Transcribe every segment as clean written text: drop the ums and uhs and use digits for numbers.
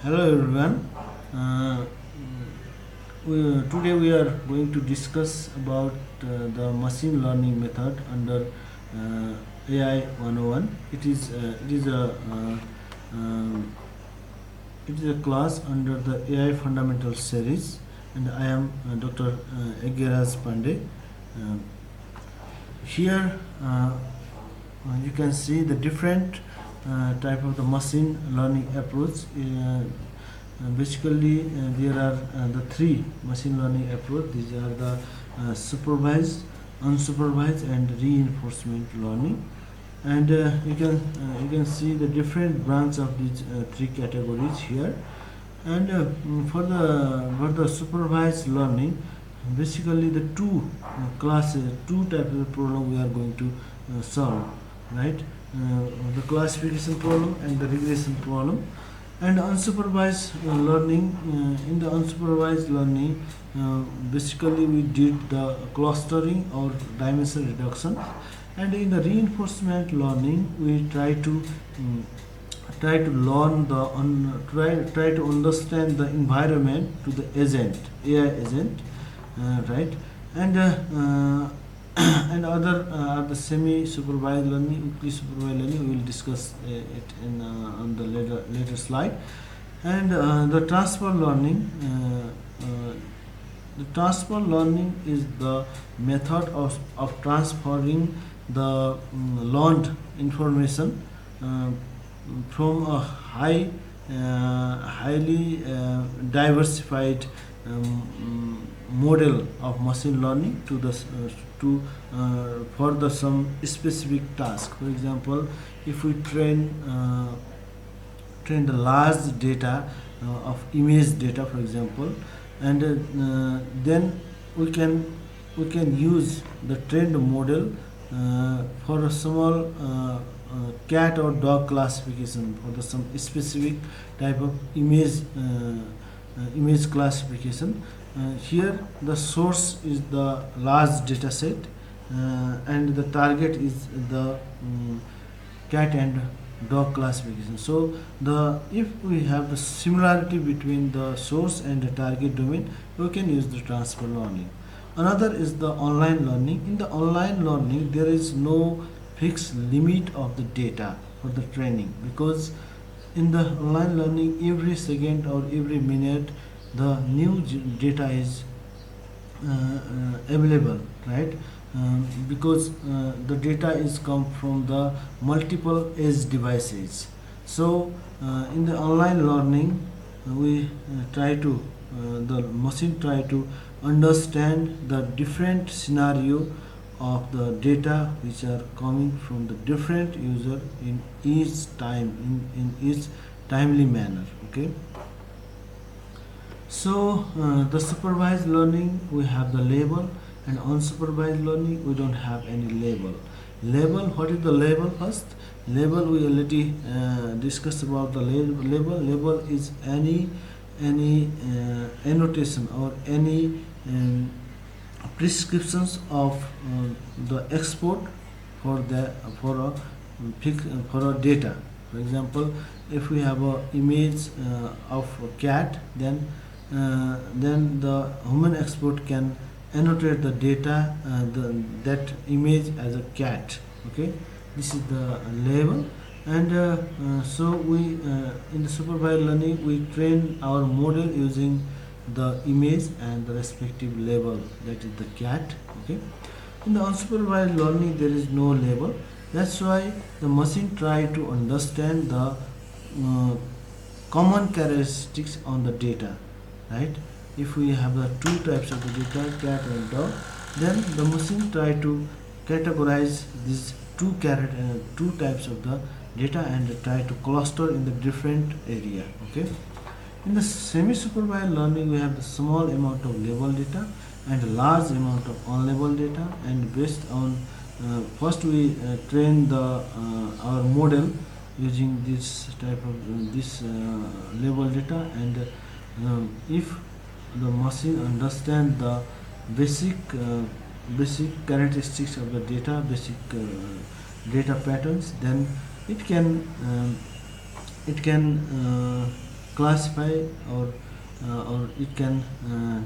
Hello everyone. Uh, Today we are going to discuss about the machine learning method under AI 101. Um, it is a class under the AI fundamental series, and I am Dr. Egyaraz Pandey. Um Here you can see the different type of the machine learning approach. Basically, there are the three machine learning approach. These are the supervised, unsupervised, and reinforcement learning. And you can see the different branch of these three categories here. And for the supervised learning, basically the two types of problem we are going to solve, right? The classification problem and the regression problem. And unsupervised learning, in the unsupervised learning, basically we did the clustering or dimension reduction. And in the reinforcement learning, we try to learn try to understand the environment to the agent, AI agent, right? And and other are the semi-supervised learning, weekly supervised learning. We will discuss it in on the later slide. And the transfer learning. The transfer learning is the method of transferring the learned information uh, from a highly diversified model of machine learning to to for the some specific task. For example, if we train the large data of image data, for example, and then we can use the trained model for a small cat or dog classification for the some specific type of image classification. Here the source is the large data set, and the target is the cat and dog classification. So the if we have the similarity between the source and the target domain, we can use the transfer learning. Another is the online learning. In the online learning, there is no fixed limit of the data for the training, because in the online learning, every second or every minute the new data is available, right? Because the data is come from the multiple edge devices. So in the online learning, we try to the machine try to understand the different scenario of the data which are coming from the different user in each time, in each timely manner. Okay. So the supervised learning, we have the label, and unsupervised learning we don't have any label. Label, what is the label first? Label, we already discussed about the label. Label is any annotation or any prescriptions of the export for the for a data. For example, if we have a image of a cat, then the human expert can annotate the data, that image as a cat. Okay, this is the label. And so we in the supervised learning, we train our model using the image and the respective label, that is the cat. Okay. In the unsupervised learning, there is no label. That's why the machine try to understand the common characteristics on the data, right? If we have the two types of the data, cat and dog, then the machine try to categorize these two types of the data and try to cluster in the different area. Okay. In the semi-supervised learning, we have the small amount of label data and large amount of unlabeled data, and based on first we train our model using this type of this label data, and if the machine understand the basic basic characteristics of the data, basic data patterns, then it can classify or it can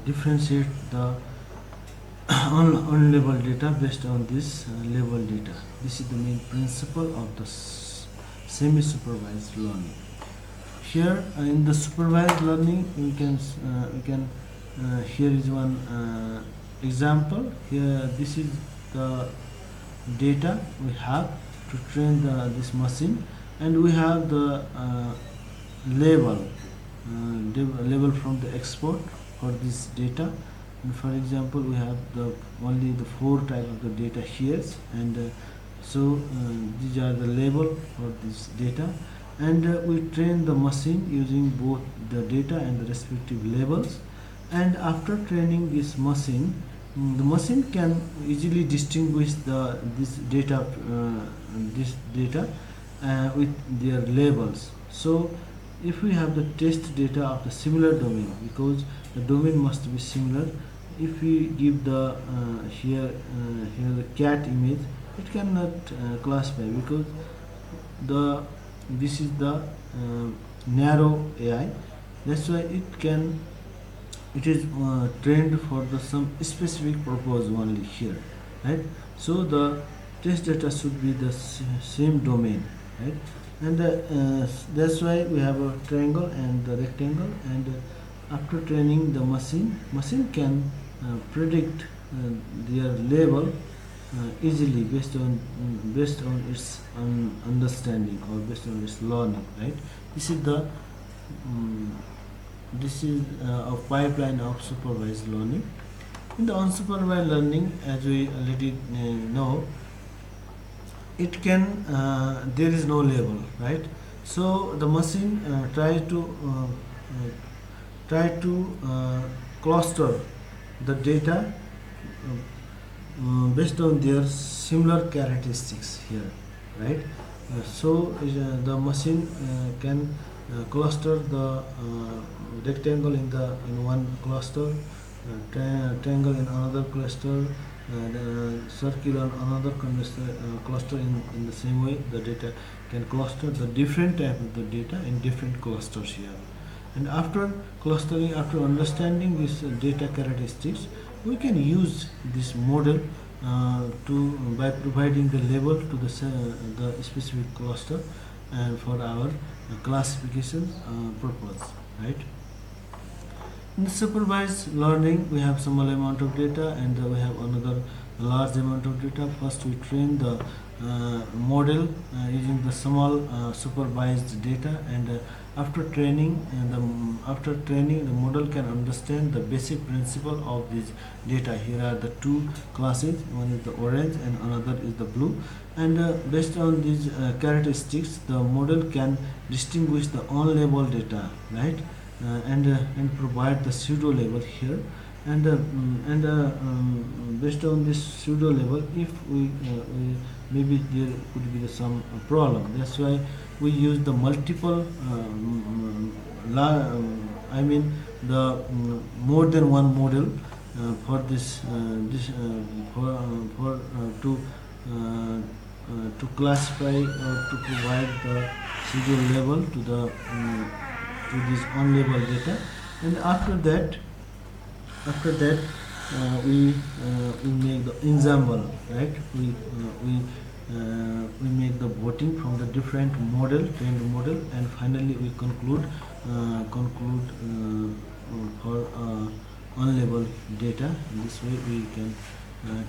differentiate the on-label data based on this label data. This is the main principle of the semi-supervised learning. Here in the supervised learning, here is one example. Here this is the data we have to train this machine, and we have the label label from the export for this data. And for example, we have only the 4 type of the data here, and these are the label for this data, and we train the machine using both the data and the respective labels. And after training this machine, the machine can easily distinguish this data with their labels. So if we have the test data of the similar domain, because the domain must be similar, if we give the here the cat image, it cannot classify, because this is the narrow AI. That's why it is trained for some specific purpose only here, right? So the test data should be the same domain, right? And that's why we have a triangle and the rectangle. And after training the machine can predict their label easily based on its understanding, or based on its learning, right? This is a pipeline of supervised learning. In the unsupervised learning, as we already know, it can there is no label, right? So the machine try to cluster the data based on their similar characteristics here, right? The machine can cluster the rectangle in one cluster, triangle in another cluster, the circle on another cluster. In the same way, the data can cluster the different type of the data in different clusters here. And after clustering, after understanding these data characteristics, we can use this model by providing the label to the specific cluster, and for our classification purpose, right? In the supervised learning, we have small amount of data, and we have another large amount of data. First, we train the model using the small supervised data, and after training, the model can understand the basic principle of this data. Here are the 2 classes. One is the orange and another is the blue. And based on these characteristics, the model can distinguish the on-label data, right? And provide the pseudo label here. And based on this pseudo label, if we maybe there could be some problem. That's why we use the multiple more than one model for this to classify or to provide the pseudo label to this on-label data. And after that we make the ensemble, right? We make the voting from the different trained model, and finally we conclude for on-label data. In this way, we can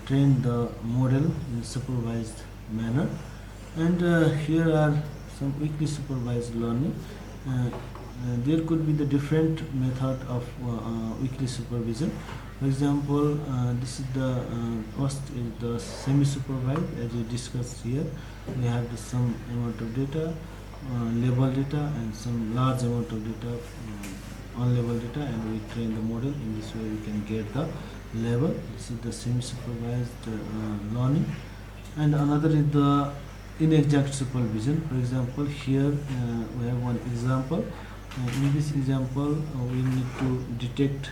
train the model in supervised manner. And here are some weakly supervised learning. There could be the different method of weakly supervision. For example, this is the first is the semi-supervised, as we discussed here. We have some amount of data, label data, and some large amount of data, on-label data, and we train the model. In this way, we can get the label. This is the semi-supervised learning. And another is the inexact supervision. For example, here we have one example. In this example, we need to detect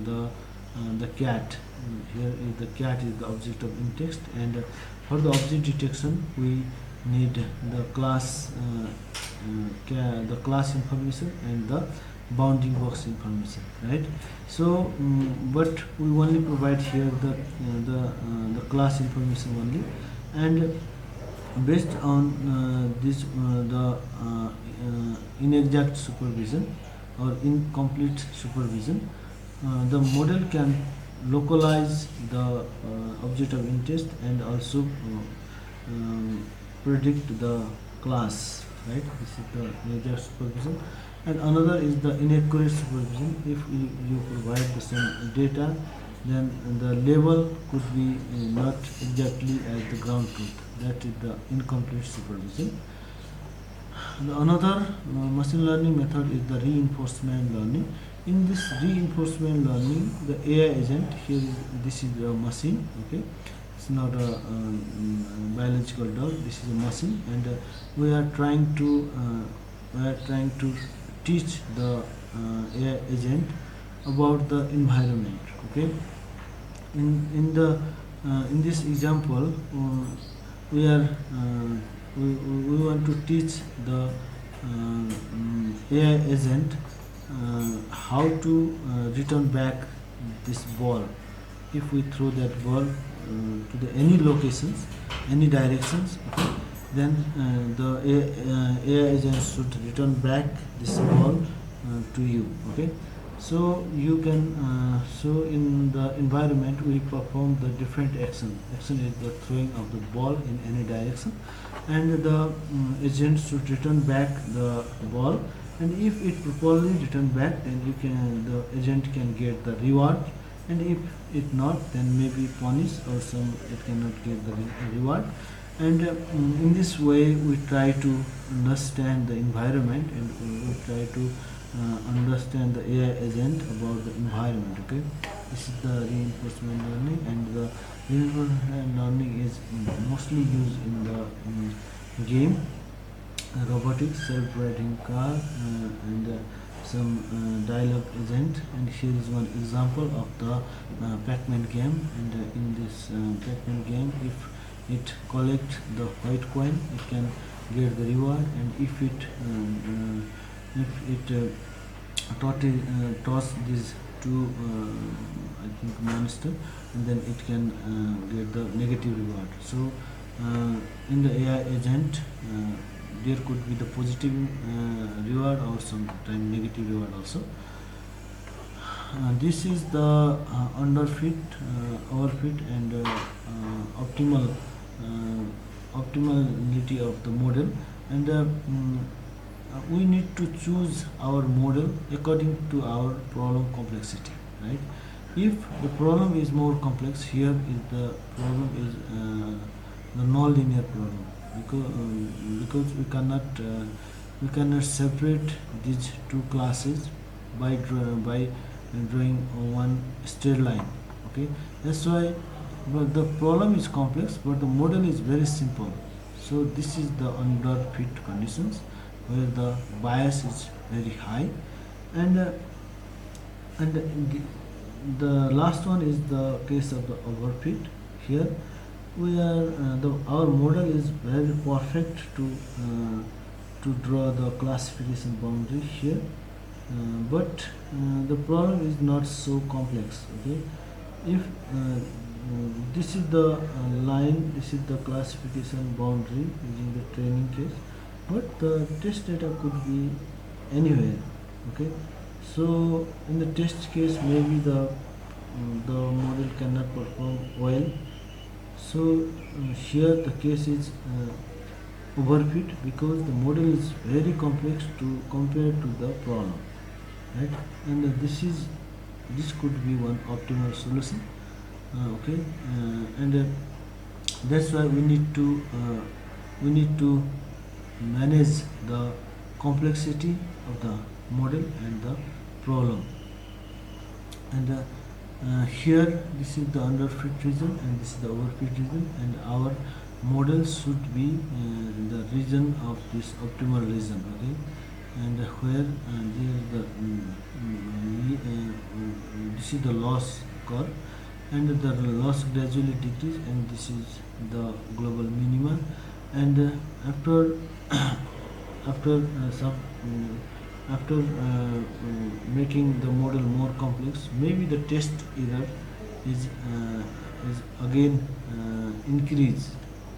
the cat. Here is the cat is the object of interest, and for the object detection, we need the class information and the bounding box information, right? So but we only provide here the class information only, and based on this the inexact supervision or incomplete supervision, the model can localize the object of interest and also predict the class, right? This is the inexact supervision. And another is the inaccurate supervision. If you provide the same data, then the label could be not exactly as the ground truth. That is the incomplete supervision. Another machine learning method is the reinforcement learning. In this reinforcement learning, the AI agent here is this is a machine. Okay, it's not a biological dog. This is a machine, and we are trying to teach the AI agent about the environment. Okay, in this example, we are we want to teach the AI agent how to return back this ball. If we throw that ball to the any locations, any directions, okay, then AI agent should return back this ball to you. Okay, so you can so in the environment we perform the different action. Action is the throwing of the ball in any direction, and the agent should return back the ball. And if it properly return back, then the agent can get the reward. And if it not, then maybe punish or some it cannot get the reward. And in this way we try to understand the environment, and we try to understand the AI agent about the environment. Okay, this is the reinforcement learning, and the reinforcement learning is mostly used in the game, robotics, self-driving car, and some dialogue agent. And here is one example of the Pac-Man game. And in this Pac-Man game, if it collect the white coin, it can get the reward. And if it toss these two I think monster, and then it can get the negative reward. So in the AI agent, there could be the positive reward or sometimes negative reward also. This is the underfit, overfit, and optimal optimality of the model. And we need to choose our model according to our problem complexity, right? If the problem is more complex, here is the problem is the non-linear problem, because we cannot separate these two classes by drawing one straight line. Okay, that's why. But the problem is complex, but the model is very simple. So this is the underfit conditions where the bias is very high, and the last one is the case of the overfit. Here we are our model is very perfect to draw the classification boundary here, but the problem is not so complex. Okay, if this is the line, this is the classification boundary using the training case, but the test data could be anywhere. Okay, so in the test case maybe the model cannot perform well. So here the case is overfit, because the model is very complex to compare to the problem, right? And this could be one optimal solution. Okay, and that's why we need to manage the complexity of the model and the problem. And here this is the underfit region and this is the overfit region, and our model should be the region of this optimal region. Okay, and where there is the this is the loss curve, and the loss gradually decrease, and this is the global minima. And after after making the model more complex. Maybe the test error is again increase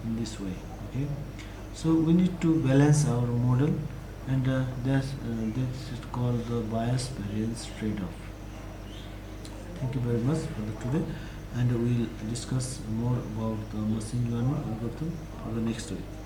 in this way. Okay, so we need to balance our model, and that's called the bias variance trade-off. Thank you very much for the today, and we'll discuss more about the machine learning algorithm for the next week.